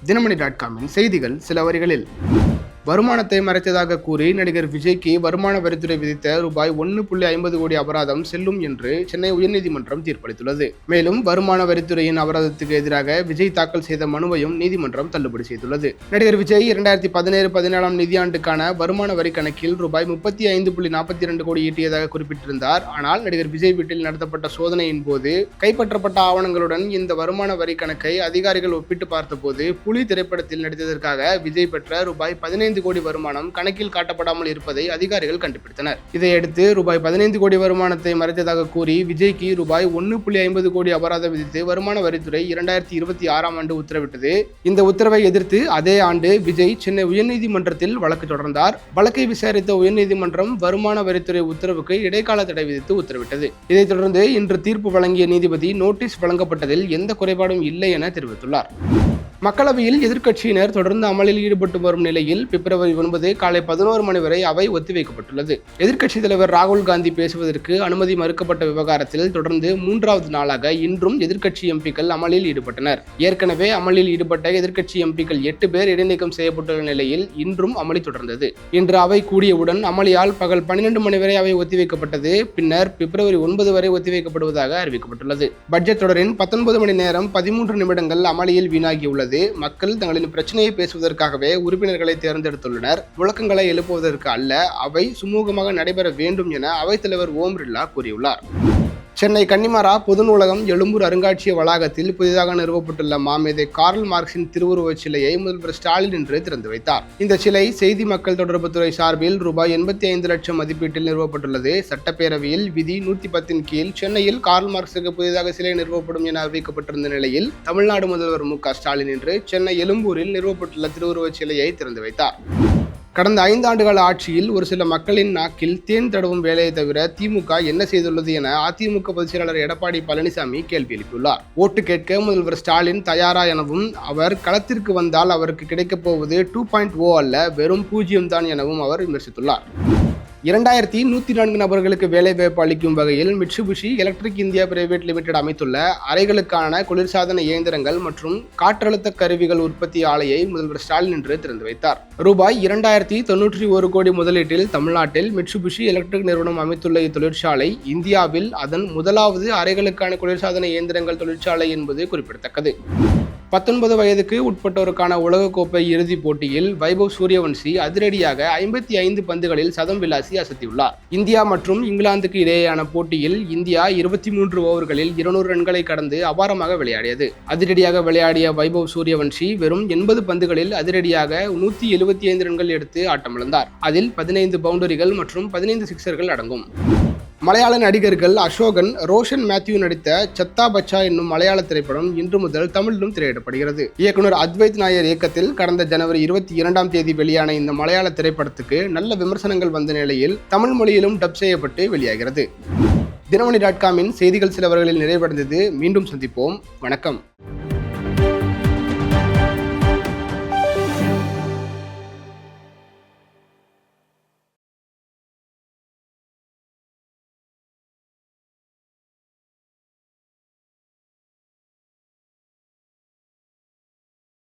தினமணி.comஇன் செய்திகள் சில வரிகளில். வருமானத்தை மறைத்ததாக கூறி நடிகர் விஜய்க்கு வருமான வரித்துறை விதித்த ரூபாய் 1.50 கோடி அபராதம் செல்லும் என்று சென்னை உயர்நீதிமன்றம் தீர்ப்பளித்துள்ளது. மேலும் வருமான வரித்துறையின் அபராதத்துக்கு எதிராக விஜய் தாக்கல் செய்த மனுவையும் நீதிமன்றம் தள்ளுபடி செய்துள்ளது. நடிகர் விஜய் 2017-17 நிதியாண்டுக்கான வருமான வரி கணக்கில் ரூபாய் 35.42 கோடி ஈட்டியதாக குறிப்பிட்டிருந்தார். ஆனால் நடிகர் விஜய் வீட்டில் நடத்தப்பட்ட சோதனையின் போது கைப்பற்றப்பட்ட ஆவணங்களுடன் இந்த வருமான வரி கணக்கை அதிகாரிகள் ஒப்பிட்டு பார்த்தபோது புலி திரைப்படத்தில் நடித்ததற்காக விஜய் பெற்ற ரூபாய் 15 கோடி வருமானம் கணக்கில் காட்டப்படாமல் இருப்பதை அதிகாரிகள் கண்டுபிடித்தனர். இதையடுத்து ரூபாய் 15 கோடி வருமானத்தை மறைத்ததாக கூறி விஜய்க்கு ரூபாய் 1.50 கோடி அபராதம் விதித்து வருமான வரித்துறை 2026 ஆண்டு உத்தரவிட்டது. இந்த உத்தரவை எதிர்த்து அதே ஆண்டு விஜய் சென்னை உயர்நீதிமன்றத்தில் வழக்கு தொடர்ந்தார். வழக்கை விசாரித்த உயர்நீதிமன்றம் வருமான வரித்துறை உத்தரவுக்கு இடைக்கால தடை விதித்து உத்தரவிட்டது. இதைத் தொடர்ந்து இன்று தீர்ப்பு வழங்கிய நீதிபதி நோட்டீஸ் வழங்கப்பட்டதில் எந்த குறைபாடும் இல்லை என தெரிவித்துள்ளார். மக்களவையில் எதிர்க்கட்சியினர் தொடர்ந்து அமளியில் ஈடுபட்டு வரும் நிலையில் பிப்ரவரி 9 காலை 11 மணி வரை அவை ஒத்திவைக்கப்பட்டுள்ளது. எதிர்க்கட்சித் தலைவர் ராகுல் காந்தி பேசுவதற்கு அனுமதி மறுக்கப்பட்ட விவகாரத்தில் தொடர்ந்து 3வது நாளாக இன்றும் எதிர்க்கட்சி எம்பிக்கள் அமளியில் ஈடுபட்டனர். ஏற்கனவே அமளியில் ஈடுபட்ட எதிர்க்கட்சி எம்பிக்கள் 8 பேர் இடைநீக்கம் செய்யப்பட்டுள்ள நிலையில் இன்றும் அமளி தொடர்ந்தது. இன்று அவை கூடியவுடன் அமளியால் பகல் 12 மணி வரை அவை ஒத்திவைக்கப்பட்டது. பின்னர் பிப்ரவரி 9 வரை ஒத்திவைக்கப்படுவதாக அறிவிக்கப்பட்டுள்ளது. பட்ஜெட் தொடரின் 19 மணி நேரம் 13 நிமிடங்கள் அமளியில் வீணாகியுள்ளது. மக்கள் தங்களின் பிரச்சனையை பேசுவதற்காகவே உறுப்பினர்களை தேர்ந்தெடுத்துள்ளனர். முழக்கங்களை எழுப்புவதற்கு அல்ல. அவை சுமூகமாக நடைபெற வேண்டும் என அவைத்தலைவர் ஓம் பிர்லா கூறியுள்ளார். சென்னை கன்னிமரா பொது நூலகம் எழும்பூர் அருங்காட்சியக வளாகத்தில் புதிதாக நிறுவப்பட்டுள்ள மாமேதை கார்ல் மார்க்சின் திருவுருவச் சிலையை முதல்வர் ஸ்டாலின் இன்று திறந்து வைத்தார். இந்த சிலை செய்தி மக்கள் தொடர்புத்துறை சார்பில் ரூபாய் 85 லட்சம் மதிப்பீட்டில் நிறுவப்பட்டுள்ளது. சட்டப்பேரவையில் விதி 110 கீழ் சென்னையில் கார்ல் மார்க்சுக்கு புதிதாக சிலை நிறுவப்படும் என அறிவிக்கப்பட்டிருந்த நிலையில் தமிழ்நாடு முதல்வர் மு.க. ஸ்டாலின் இன்று சென்னை எழும்பூரில் நிறுவப்பட்டுள்ள திருவுருவச் சிலையை திறந்து வைத்தார். கடந்த 5 ஆண்டுகால ஆட்சியில் ஒரு சில மக்களின் நாக்கில் தேன் தடவும் வேலையை தவிர திமுக என்ன செய்துள்ளது என அதிமுக பொதுச் செயலாளர் எடப்பாடி பழனிசாமி கேள்வி எழுப்பியுள்ளார். ஓட்டு கேட்க முதல்வர் ஸ்டாலின் தயாரா எனவும் அவர் களத்திற்கு வந்தால் அவருக்கு கிடைக்கப் போவது 2.0 அல்ல வெறும் 0 தான் எனவும் அவர் விமர்சித்துள்ளார். 2104 நபர்களுக்கு வேலைவாய்ப்பு அளிக்கும் வகையில் Mitsubishi electric India private limited அமைத்துள்ள அறைகளுக்கான குளிர்சாதன இயந்திரங்கள் மற்றும் காற்றழுத்த கருவிகள் உற்பத்தி ஆலையை முதல்வர் ஸ்டாலின் இன்று திறந்து வைத்தார். ரூபாய் 2091 கோடி முதலீட்டில் தமிழ்நாட்டில் மிட்சுபிஷி எலக்ட்ரிக் நிறுவனம் அமைத்துள்ள இத்தொழிற்சாலை இந்தியாவில் அதன் முதலாவது அறைகளுக்கான குளிர்சாதன இயந்திரங்கள் தொழிற்சாலை என்பது குறிப்பிடத்தக்கது. 19 வயதுக்கு உட்பட்டோருக்கான உலகக்கோப்பை இறுதிப் போட்டியில் வைபவ் சூரியவன்சி அதிரடியாக 55 பந்துகளில் சதம் விளாசி அசத்தியுள்ளார். இந்தியா மற்றும் இங்கிலாந்துக்கு இடையேயான போட்டியில் இந்தியா 23 ஓவர்களில் 200 ரன்களை கடந்து அபாரமாக விளையாடியது. அதிரடியாக விளையாடிய வைபவ் சூரியவன்சி வெறும் 80 பந்துகளில் அதிரடியாக 175 ரன்கள் எடுத்து ஆட்டமிழந்தார். அதில் 15 பவுண்டரிகள் மற்றும் 15 சிக்சர்கள் அடங்கும். மலையாள நடிகர்கள் அசோகன், ரோஷன் மேத்யூ நடித்த சத்தா பச்சா என்னும் மலையாள திரைப்படம் இன்று முதல் தமிழிலும் திரையிடப்படுகிறது. இயக்குனர் அத்வைத் நாயர் இயக்கத்தில் கடந்த ஜனவரி 22ஆம் தேதி வெளியான இந்த மலையாள திரைப்படத்துக்கு நல்ல விமர்சனங்கள் வந்த நிலையில் தமிழ் மொழியிலும் டப் செய்யப்பட்டு வெளியாகிறது. தினமணி.comஇன் செய்திகள் சிலவர்களில் நிறைவடைந்தது. மீண்டும் சந்திப்போம். வணக்கம்.